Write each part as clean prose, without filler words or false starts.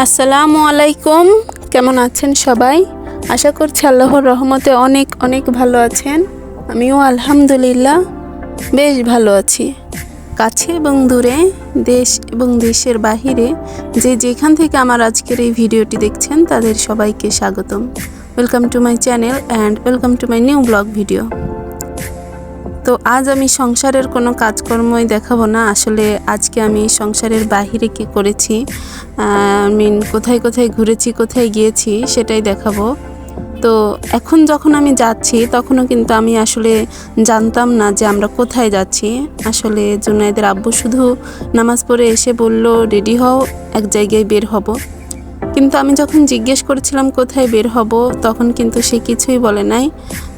আসসালামু আলাইকুম। কেমন আছেন সবাই? আশা করছি আল্লাহর রহমতে অনেক অনেক ভালো আছেন। আমিও আলহামদুলিল্লাহ বেশ ভালো আছি। কাছে এবং দূরে, দেশ এবং দেশের বাহিরে যে যেখান থেকে আমার আজকের এই ভিডিওটি দেখছেন তাদের সবাইকে স্বাগতম। Welcome to my channel and welcome to my new blog video. তো আজ আমি সংসারের কোনো কাজকর্মই দেখাবো না। আসলে আজকে আমি সংসারের বাহিরে কি করেছি, কোথায় কোথায় ঘুরেছি, কোথায় গিয়েছি সেটাই দেখাবো। তো এখন যখন আমি যাচ্ছি তখনও কিন্তু আমি আসলে জানতাম না যে আমরা কোথায় যাচ্ছি। আসলে জুনায়েদের আব্বু শুধু নামাজ পড়ে এসে বলল রেডি হও, এক জায়গায় বের হব। কিন্তু আমি যখন জিজ্ঞেস করেছিলাম কোথায় বের হব তখন কিন্তু সে কিছুই বলে নাই।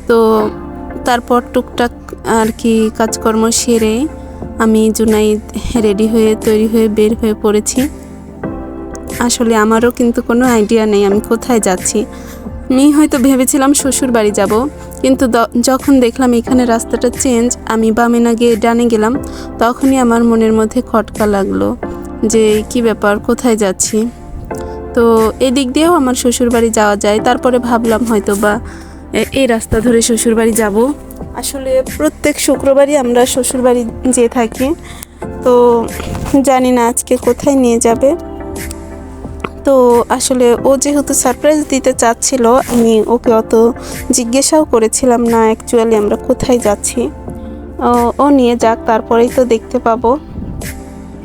তো তারপর টুকটাক আর কি কাজকর্ম সেরে আমি জুনাইদ রেডি হয়ে তৈরি হয়ে বের হয়ে পড়েছি। আসলে আমারও কিন্তু কোনো আইডিয়া নেই আমি কোথায় যাচ্ছি। আমি হয়তো ভেবেছিলাম শ্বশুর বাড়ি যাব, কিন্তু যখন দেখলাম এখানে রাস্তাটা চেঞ্জ, আমি বামে না গিয়ে ডানে গেলাম, তখনই আমার মনের মধ্যে খটকা লাগলো যে কি ব্যাপার, কোথায় যাচ্ছি। তো এদিক দিয়েও আমার শ্বশুর বাড়ি যাওয়া যায়। তারপরে ভাবলাম হয়তো বা এই রাস্তা ধরে শ্বশুরবাড়ি যাব। আসলে প্রত্যেক শুক্রবারই আমরা শ্বশুরবাড়ি যেয়ে থাকি। তো জানি না আজকে কোথায় নিয়ে যাবে। তো আসলে ও যেহেতু সারপ্রাইজ দিতে চাচ্ছিল, আমি ওকে অত জিজ্ঞাসাও করেছিলাম না অ্যাকচুয়ালি আমরা কোথায় যাচ্ছি। ও নিয়ে যাক, তারপরেই তো দেখতে পাবো।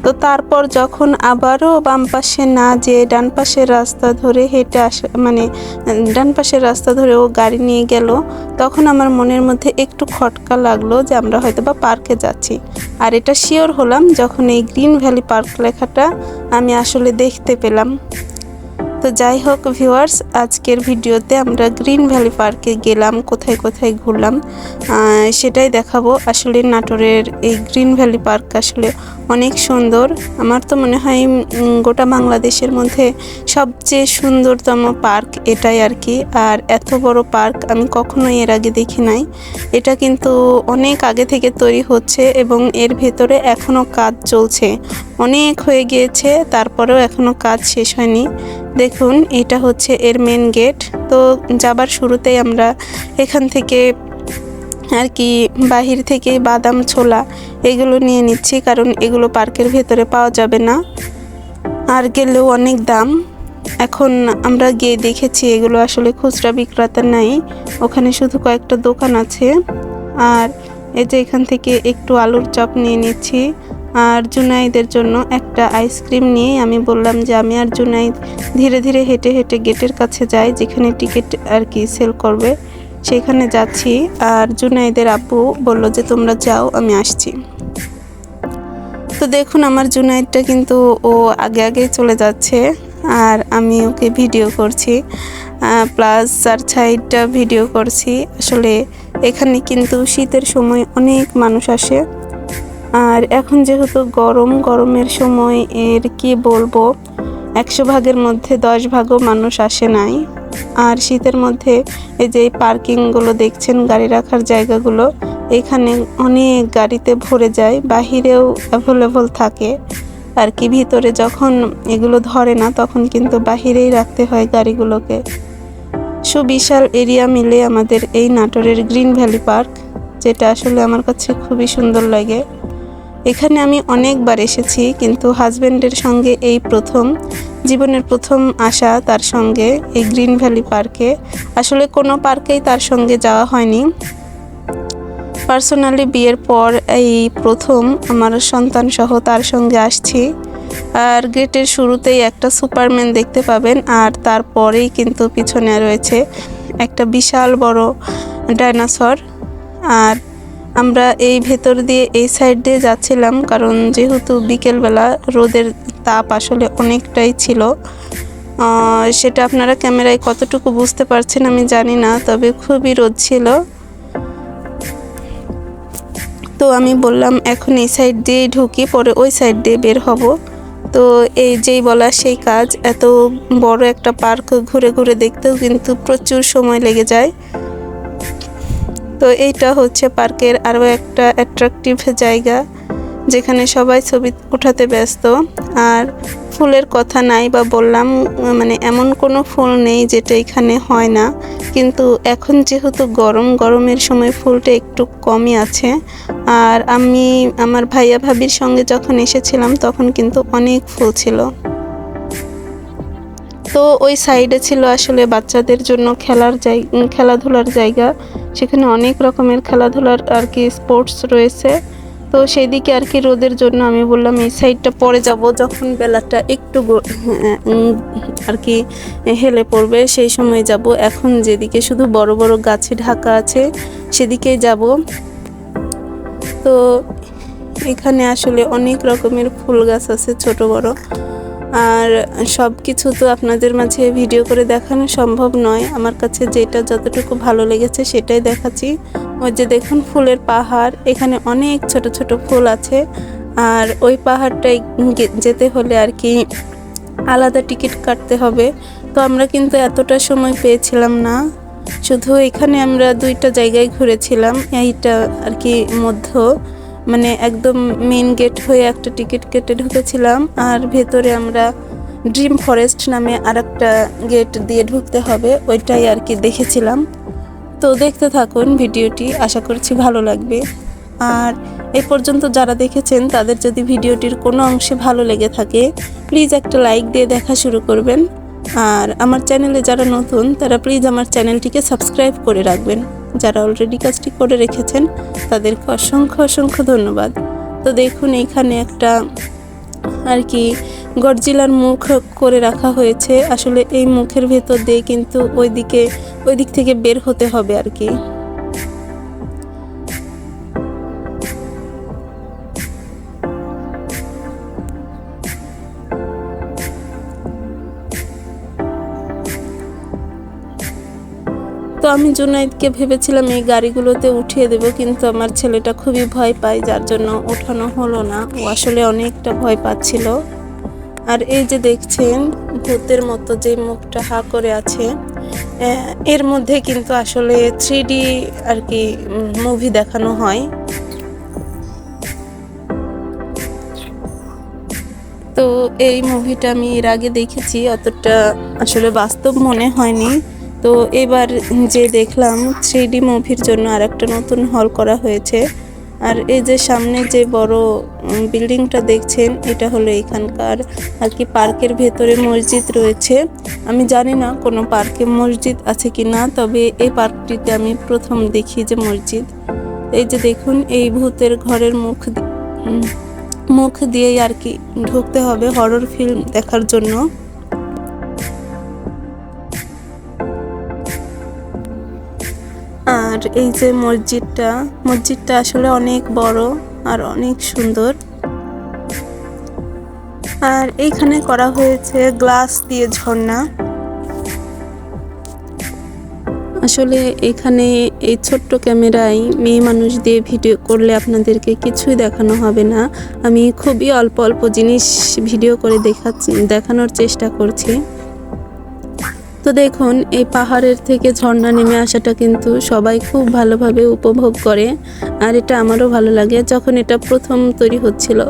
তো তারপর যখন আবারও বাম পাশে না যেয়ে ডান পাশের রাস্তা ধরে হেঁটে ডান পাশের রাস্তা ধরে ও গাড়ি নিয়ে গেল, তখন আমার মনের মধ্যে একটু খটকা লাগলো যে আমরা হয়তো বা পার্কে যাচ্ছি। আর এটা শিওর হলাম যখন এই গ্রিন ভ্যালি পার্ক লেখাটা আমি আসলে দেখতে পেলাম। তো যাই হোক ভিউয়ার্স, আজকের ভিডিওতে আমরা গ্রিন ভ্যালি পার্কে গেলাম, কোথায় কোথায় ঘুরলাম সেটাই দেখাবো। আসলে নাটোরের এই গ্রিন ভ্যালি পার্ক আসলে অনেক সুন্দর। আমার তো মনে হয় গোটা বাংলাদেশের মধ্যে সবচেয়ে সুন্দরতম পার্ক এটাই আর কি। আর এত বড় পার্ক আমি কখনোই এর আগে দেখি নাই। এটা কিন্তু অনেক আগে থেকে তৈরি হচ্ছে এবং এর ভেতরে এখনও কাজ চলছে। অনেক হয়ে গিয়েছে, তারপরেও এখনও কাজ শেষ হয়নি। দেখুন, এটা হচ্ছে এর মেন গেট। তো যাবার শুরুতেই আমরা এখান থেকে আর কি বাহির থেকে বাদাম, ছোলা এগুলো নিয়ে নিচ্ছি, কারণ এগুলো পার্কের ভেতরে পাওয়া যাবে না, আর গেলেও অনেক দাম। এখন আমরা গিয়ে দেখেছি এগুলো আসলে খুচরা বিক্রেতা নাই, ওখানে শুধু কয়েকটা দোকান আছে। আর এই যে এখান থেকে একটু আলুর চপ নিয়ে নিচ্ছি, আর জুনাইদের জন্য একটা আইসক্রিম নিয়ে আমি বললাম যে আমি আর জুনাইদ ধীরে ধীরে হেঁটে হেঁটে গেটের কাছে যাই, যেখানে টিকিট আর কি সেল করবে সেখানে যাচ্ছি। আর জুনাইদের আব্বু বলল যে তোমরা যাও, আমি আসছি। তো দেখুন আমার জুনাইদটা কিন্তু ও আগে আগে চলে যাচ্ছে আর আমি ওকে ভিডিও করছি, প্লাস চার সাইডটা ভিডিও করছি। আসলে এখানে কিন্তু শীতের সময় অনেক মানুষ আসে, আর এখন যেহেতু গরমের সময় এর কি বলবো, 100 ভাগের মধ্যে 10 ভাগও মানুষ আসে নাই। আর শীতের মধ্যে এই যে পার্কিংগুলো দেখছেন, গাড়ি রাখার জায়গাগুলো, এখানে অনেক গাড়িতে ভরে যায়, বাহিরেও অ্যাভেলেবল থাকে আর কি। ভিতরে যখন এগুলো ধরে না তখন কিন্তু বাহিরেই রাখতে হয় গাড়িগুলোকে। সুবিশাল এরিয়া মিলে আমাদের এই নাটোরের গ্রিন ভ্যালি পার্ক, যেটা আসলে আমার কাছে খুবই সুন্দর লাগে। এখানে আমি অনেকবার এসেছি, কিন্তু হাজব্যান্ডের সঙ্গে এই প্রথম, জীবনের প্রথম আসা তার সঙ্গে এই গ্রিন ভ্যালি পার্কে। আসলে কোনো পার্কেই তার সঙ্গে যাওয়া হয়নি। পার্সোনালি বিয়ের পর এই প্রথম আমার সন্তান সহ তার সঙ্গে আসছি। আর গেটের শুরুতেই একটা সুপারম্যান দেখতে পাবেন, আর তারপরেই কিন্তু পিছনে রয়েছে একটা বিশাল বড় ডাইনোসর। আর আমরা এই ভেতর দিয়ে এই সাইড দিয়ে যাচ্ছিলাম, কারণ যেহেতু বিকেলবেলা রোদের তাপ আসলে অনেকটাই ছিল। সেটা আপনারা ক্যামেরায় কতটুকু বুঝতে পারছেন আমি জানি না, তবে খুবই রোদ ছিল। তো আমি বললাম এখন এই সাইড দিয়ে ঢুকি, পরে ওই সাইড দিয়ে বের হব। তো এই যেই বলা সেই কাজ, এত বড় একটা পার্ক ঘুরে ঘুরে দেখতেও কিন্তু প্রচুর সময় লেগে যায়। তো এইটা হচ্ছে পার্কের আরও একটা অ্যাট্রাকটিভ জায়গা, যেখানে সবাই ছবি ওঠাতে ব্যস্ত। আর ফুলের কথা নাই বা বললাম, মানে এমন কোনো ফুল নেই যেটা এখানে হয় না, কিন্তু এখন যেহেতু গরমের সময় ফুলটা একটু কমই আছে। আর আমি আমার ভাইয়া ভাবির সঙ্গে যখন এসেছিলাম তখন কিন্তু অনেক ফুল ছিল। তো ওই সাইডে ছিল আসলে বাচ্চাদের জন্য খেলাধুলার জায়গা। সেখানে অনেক রকমের খেলাধুলার আর কি স্পোর্টস রয়েছে। তো সেই দিকে আর কি রোদের জন্য আমি বললাম এই সাইডটা পরে যাব, যখন বেলাটা একটু আর কি হেলে পড়বে সেই সময় যাব। এখন যেদিকে শুধু বড় বড় গাছে ঢাকা আছে সেদিকেই যাব। তো এখানে আসলে অনেক রকমের ফুল গাছ আছে, ছোট বড়। আর সব কিছু তো আপনাদের মাঝে ভিডিও করে দেখানো সম্ভব নয়। আমার কাছে যেটা যতটুকু ভালো লেগেছে সেটাই দেখাচ্ছি। ওই যে দেখুন ফুলের পাহাড়, এখানে অনেক ছোট ছোট ফুল আছে। আর ওই পাহাড়টায় যেতে হলে আর কি আলাদা টিকিট কাটতে হবে। তো আমরা কিন্তু এতটা সময় পেয়েছিলাম না, শুধু এখানে আমরা 2টা জায়গায় ঘুরেছিলাম। এইটা আর কি মানে একদম মেন গেট হয়ে একটা টিকিট কেটে ঢুকেছিলাম। আর ভেতরে আমরা ড্রিম ফরেস্ট নামে আরেকটা গেট দিয়ে ঢুকতে হবে, ওইটাই আর কি দেখেছিলাম। তো দেখতে থাকুন ভিডিওটি, আশা করছি ভালো লাগবে। আর এই পর্যন্ত যারা দেখেছেন তাদের যদি ভিডিওটির কোনো অংশে ভালো লেগে থাকে প্লিজ একটা লাইক দিয়ে দেখা শুরু করবেন। আর আমার চ্যানেলে যারা নতুন তারা প্লিজ আমার চ্যানেলটিকে সাবস্ক্রাইব করে রাখবেন। যারা অলরেডি কাজটি করে রেখেছেন তাদেরকে অসংখ্য অসংখ্য ধন্যবাদ। তো দেখুন এইখানে একটা আর কি গডজিলার মুখ করে রাখা হয়েছে। আসলে এই মুখের ভেতর দিয়ে কিন্তু ওই দিক থেকে বের হতে হবে আর কি। তো আমি জুনাইদকে ভেবেছিলাম এই গাড়িগুলোতে উঠিয়ে দেব, কিন্তু আমার ছেলেটা খুবই ভয় পায়, যার জন্য ওঠানো হলো না। ও আসলে অনেকটা ভয় পাচ্ছিল। আর এই যে দেখছেন ভূতের মতো যে মুখটা হা করে আছে, এর মধ্যে কিন্তু আসলে 3D আর কি মুভি দেখানো হয়। তো এই মুভিটা আমি এর আগে দেখেছি, অতটা আসলে বাস্তব মনে হয়নি। তো এবার যে দেখলাম 3D মুভির জন্য আরেকটা নতুন হল করা হয়েছে। আর এই যে সামনে যে বড় বিল্ডিংটা দেখছেন এটা হলো এখানকার আর কি পার্কের ভেতরে মসজিদ রয়েছে। আমি জানি না কোনো পার্কে মসজিদ আছে কি না, তবে এই পার্কটিতে আমি প্রথম দেখি যে মসজিদ। এই যে দেখুন এই ভূতের ঘরের মুখ দিয়েই আর কি ঢুকতে হবে হরর ফিল্ম দেখার জন্য। আর এই যে মসজিদটা আসলে অনেক বড় আর অনেক সুন্দর। আর এইখানে করা হয়েছে গ্লাস দিয়ে ঝর্ণা। আসলে এখানে এই ছোট্ট ক্যামেরায় মেয়ে মানুষ দিয়ে ভিডিও করলে আপনাদেরকে কিছুই দেখানো হবে না। আমি খুবই অল্প অল্প জিনিস ভিডিও করে দেখানোর চেষ্টা করছি। তো দেখুন এই পাহাড়ের থেকে ঝর্ণা নেমে আসাটা কিন্তু সবাই খুব ভালোভাবে উপভোগ করে। আর এটা আমারও ভালো লাগে। যখন এটা প্রথম তৈরি হচ্ছিল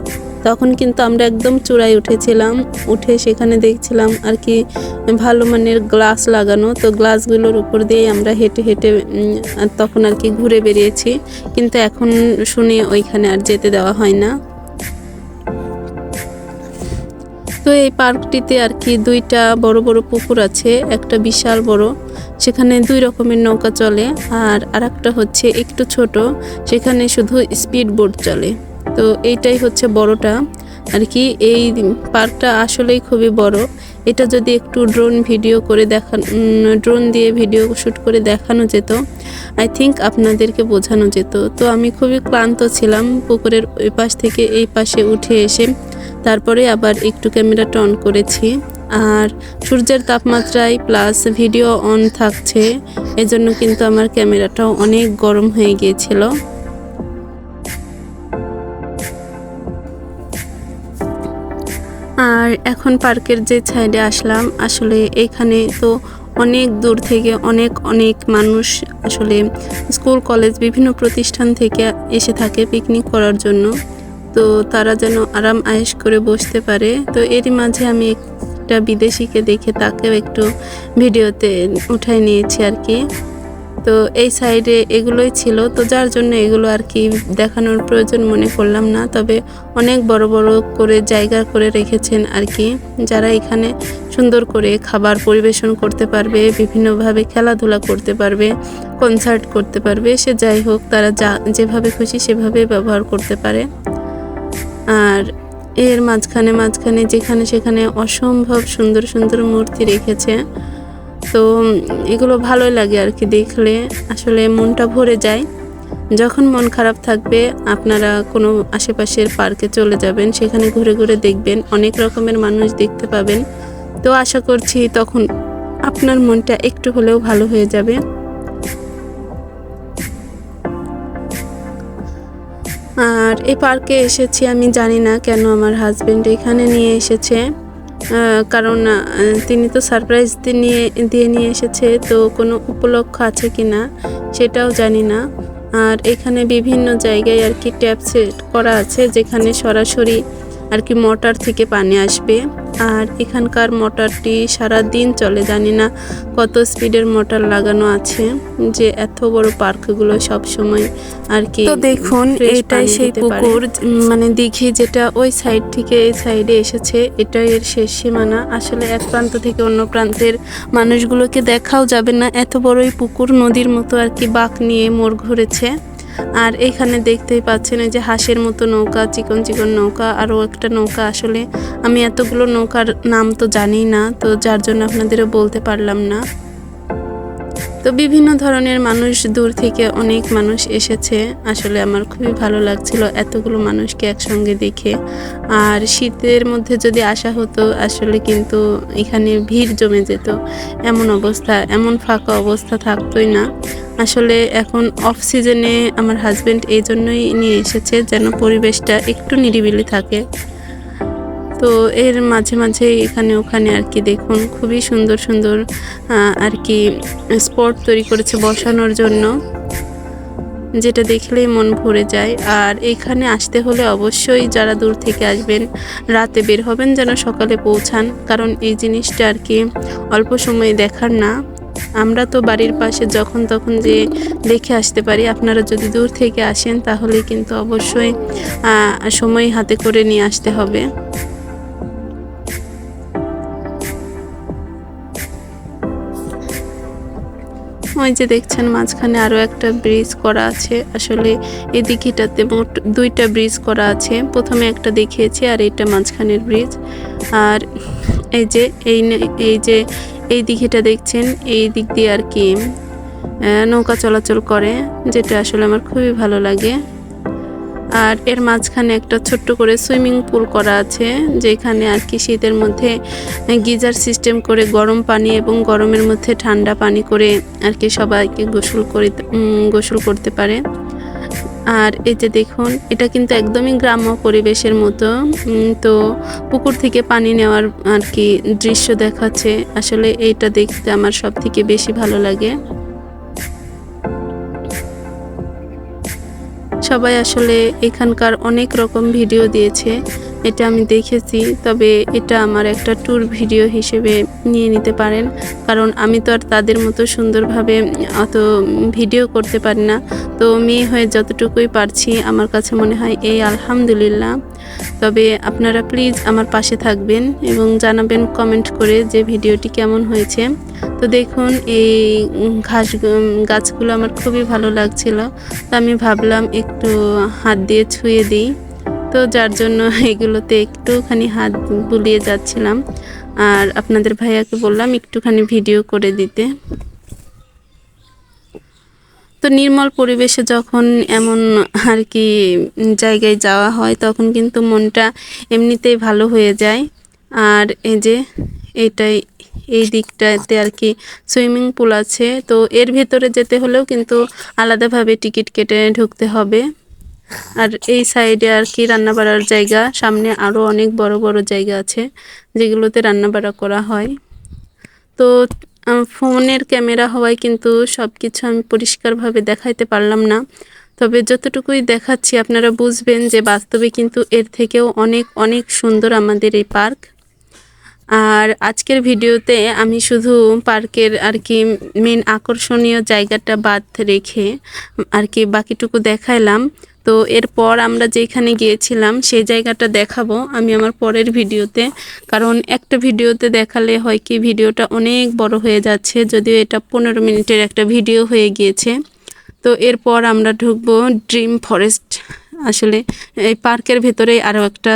তখন কিন্তু আমরা একদম চূড়ায় উঠেছিলাম, উঠে সেখানে দেখছিলাম আর কি ভালো মানের গ্লাস লাগানো। তো গ্লাসগুলোর উপর দিয়ে আমরা হেঁটে হেঁটে তখন আর কি ঘুরে বেরিয়েছি, কিন্তু এখন শুনে ওইখানে আর যেতে দেওয়া হয় না। তো এই পার্কটিতে আর কি 2টা বড় বড় পুকুর আছে, একটা বিশাল বড়, সেখানে 2 রকমের নৌকা চলে। আর আরেকটা হচ্ছে একটু ছোট, সেখানে শুধু স্পিড বোট চলে। তো এইটাই হচ্ছে বড়টা আর কি। এই পার্কটা আসলেই খুবই বড়। এটা যদি একটু ড্রোন দিয়ে ভিডিও শ্যুট করে দেখানো যেত, আই থিঙ্ক আপনাদেরকে বোঝানো যেত। তো আমি খুবই ক্লান্ত ছিলাম, পুকুরের ওই পাশ থেকে এই পাশে উঠে এসে তারপরে আবার একটু ক্যামেরাটা অন করেছি। আর সূর্যের তাপমাত্রায় প্লাস ভিডিও অন থাকছে, এজন্য কিন্তু আমার ক্যামেরাটাও অনেক গরম হয়ে গিয়েছিল। আর এখন পার্কের যে সাইডে আসলাম, আসলে এখানে তো অনেক দূর থেকে অনেক মানুষ আসলে স্কুল কলেজ বিভিন্ন প্রতিষ্ঠান থেকে এসে থাকে পিকনিক করার জন্য। তো তারা যেন আরাম আয়েশ করে বসতে পারে। তো এরই মাঝে আমি একটা বিদেশিকে দেখে তাকেও একটু ভিডিওতে উঠাই নিয়েছি আর কি। তো এই সাইডে এগুলোই ছিল, তো যার জন্য এগুলো আর কি দেখানোর প্রয়োজন মনে করলাম না। তবে অনেক বড় বড় করে জায়গা করে রেখেছেন আর কি, যারা এখানে সুন্দর করে খাবার পরিবেশন করতে পারবে, বিভিন্নভাবে খেলাধুলা করতে পারবে, কনসার্ট করতে পারবে, সে যাই হোক তারা যেভাবে খুশি সেভাবে ব্যবহার করতে পারে। আর এর মাঝখানে মাঝখানে যেখানে সেখানে অসম্ভব সুন্দর সুন্দর মূর্তি রেখেছে। তো এগুলো ভালোই লাগে আর কি, দেখলে আসলে মনটা ভরে যায়। যখন মন খারাপ থাকবে আপনারা কোনো আশেপাশের পার্কে চলে যাবেন, সেখানে ঘুরে ঘুরে দেখবেন, অনেক রকমের মানুষ দেখতে পাবেন। তো আশা করছি তখন আপনার মনটা একটু হলেও ভালো হয়ে যাবে। আর এই পার্কে এসেছি আমি জানি না কেন আমার হাজবেন্ড এখানে নিয়ে এসেছে, কারণ তিনি তো সারপ্রাইজ দিয়ে নিয়ে এসেছে, তো কোনো উপলক্ষ আছে কি না সেটাও জানি না। আর এখানে বিভিন্ন জায়গায় আর কি ট্যাপ সেট করা আছে, যেখানে সরাসরি আর কি মোটর থেকে পানি আসবে। আর এখানকার মোটরটি সারা দিন চলে, জানি না কত স্পিডের মোটর লাগানো আছে, যে এত বড় পার্কগুলো সব সময় আর কি। তো দেখুন এটাই সেই পুকুর, মানে দিঘি যেটা ওই সাইড থেকে এই সাইডে এসেছে, এটাই এর শেষ সীমানা। আসলে এক প্রান্ত থেকে অন্য প্রান্তের মানুষগুলোকে দেখাও যাবে না, এত বড়ই পুকুর, নদীর মতো আর কি বাঁক নিয়ে মোড় ঘুরেছে। আর এখানে দেখতেই পাচ্ছেন এই যে হাঁসের মতো নৌকা, চিকন চিকন নৌকা, আরও একটা নৌকা। আসলে আমি এতগুলো নৌকার নাম তো জানি না, তো যার জন্য আপনাদেরও বলতে পারলাম না। তো বিভিন্ন ধরনের মানুষ, দূর থেকে অনেক মানুষ এসেছে। আসলে আমার খুবই ভালো লাগছিল এতগুলো মানুষকে একসঙ্গে দেখে। আর শীতের মধ্যে যদি আসা হতো আসলে কিন্তু এখানে ভিড় জমে যেত, এমন অবস্থা, এমন ফাঁকা অবস্থা থাকতোই না। আসলে এখন অফ সিজনে আমার হাজবেন্ড এই জন্যই নিয়ে এসেছে, যেন পরিবেশটা একটু নিরিবিলি থাকে। তো এর মাঝে মাঝে এখানে ওখানে আর কি দেখুন খুবই সুন্দর সুন্দর আর কি স্পট তৈরি করেছে বসানোর জন্য, যেটা দেখলেই মন ভরে যায়। আর এখানে আসতে হলে অবশ্যই যারা দূর থেকে আসবেন রাতে বের হবেন, যেন সকালে পৌঁছান, কারণ এই জিনিসটা আর কি অল্প সময়ে দেখার না। আমরা তো বাড়ির পাশে যখন তখন যে দেখে আসতে পারি, আপনারা যদি দূর থেকে আসেন তাহলে কিন্তু অবশ্যই সময় হাতে করে নিয়ে আসতে হবে। ওই যে দেখছেন মাঝখানে আরও একটা ব্রিজ করা আছে। আসলে এই দিঘিটাতে মোট 2টা ব্রিজ করা আছে, প্রথমে একটা দেখিয়েছি আর এইটা মাঝখানের ব্রিজ। আর এই দিঘিটা দেখছেন, এই দিক দিয়ে আর কি নৌকা চলাচল করে, যেটা আসলে আমার খুবই ভালো লাগে। আর এর মাঝখানে একটা ছোট্ট করে সুইমিং পুল করা আছে, যেখানে আর কি শীতের মধ্যে গিজার সিস্টেম করে গরম পানি এবং গরমের মধ্যে ঠান্ডা পানি করে আর কি সবাইকে গোসল করতে পারে। আর এই যে দেখুন এটা কিন্তু একদমই গ্রাম্য পরিবেশের মতো, তো পুকুর থেকে পানি নেওয়ার আর কি দৃশ্য দেখাচ্ছে। আসলে এইটা দেখতে আমার সব থেকে বেশি ভালো লাগে। সবাই আসলে এখানকার অনেক রকম ভিডিও দিয়েছে, এটা আমি দেখেছি, তবে এটা আমার একটা ট্যুর ভিডিও হিসেবে নিয়ে নিতে পারেন, কারণ আমি তো আর তাদের মতো সুন্দরভাবে অত ভিডিও করতে পারি না। তো মেয়ে হয়ে যতটুকুই পারছি আমার কাছে মনে হয় এই আলহামদুলিল্লাহ। তবে আপনারা প্লিজ আমার পাশে থাকবেন এবং জানাবেন কমেন্ট করে যে ভিডিওটি কেমন হয়েছে। তো দেখুন এই গাছগুলো আমার খুবই ভালো লাগছিল, তো আমি ভাবলাম একটু হাত দিয়ে ছুঁয়ে দিই, তো যার জন্য এগুলোতে একটুখানি হাত বুলিয়ে যাচ্ছিলাম। আর আপনাদের ভাইয়াকে বললাম একটুখানি ভিডিও করে দিতে। তো নির্মল পরিবেশে যখন এমন আর কি জায়গায় যাওয়া হয় তখন কিন্তু মনটা এমনিতেই ভালো হয়ে যায়। আর এই যে এই দিকটাতে আর কি সুইমিং পুল আছে, তো এর ভেতরে যেতে হলেও কিন্তু আলাদাভাবে টিকিট কেটে ঢুকতে হবে। আর এই সাইডে আর কি রান্না বাড়ার জায়গা, সামনে আরও অনেক বড় বড় জায়গা আছে যেগুলোতে রান্না বাড়া করা হয়। তো ফোনের ক্যামেরা হওয়ায় কিন্তু সব কিছু আমি পরিষ্কারভাবে দেখাইতে পারলাম না, তবে যতটুকুই দেখাচ্ছি আপনারা বুঝবেন যে বাস্তবে কিন্তু এর থেকেও অনেক অনেক সুন্দর আমাদের এই পার্ক। আর আজকের ভিডিওতে আমি শুধু পার্কের আর কি মেন আকর্ষণীয় জায়গাটা বাদ রেখে আর কি বাকিটুকু দেখাইলাম। তো এরপর আমরা যেখানে গিয়েছিলাম সেই জায়গাটা দেখাবো আমি আমার পরের ভিডিওতে, কারণ একটা ভিডিওতে দেখালে হয় কি ভিডিওটা অনেক বড় হয়ে যাচ্ছে, যদিও এটা 15 মিনিটের একটা ভিডিও হয়ে গিয়েছে। তো এরপর আমরা ঢুকবো ড্রিম ফরেস্ট। আসলে এই পার্কের ভেতরে আরও একটা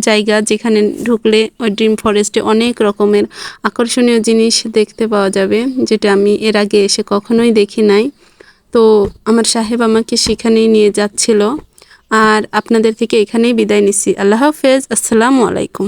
জায়গা, যেখানে ঢুকলে ওই ড্রিম ফরেস্টে অনেক রকমের আকর্ষণীয় জিনিস দেখতে পাওয়া যাবে, যেটা আমি এর আগে এসে কখনোই দেখি নাই। তো আমার সাহেব আমাকে সেখানেই নিয়ে যাচ্ছিল। আর আপনাদের থেকে এখানেই বিদায় নিচ্ছি। আল্লাহ হাফেজ, আসসালামু আলাইকুম।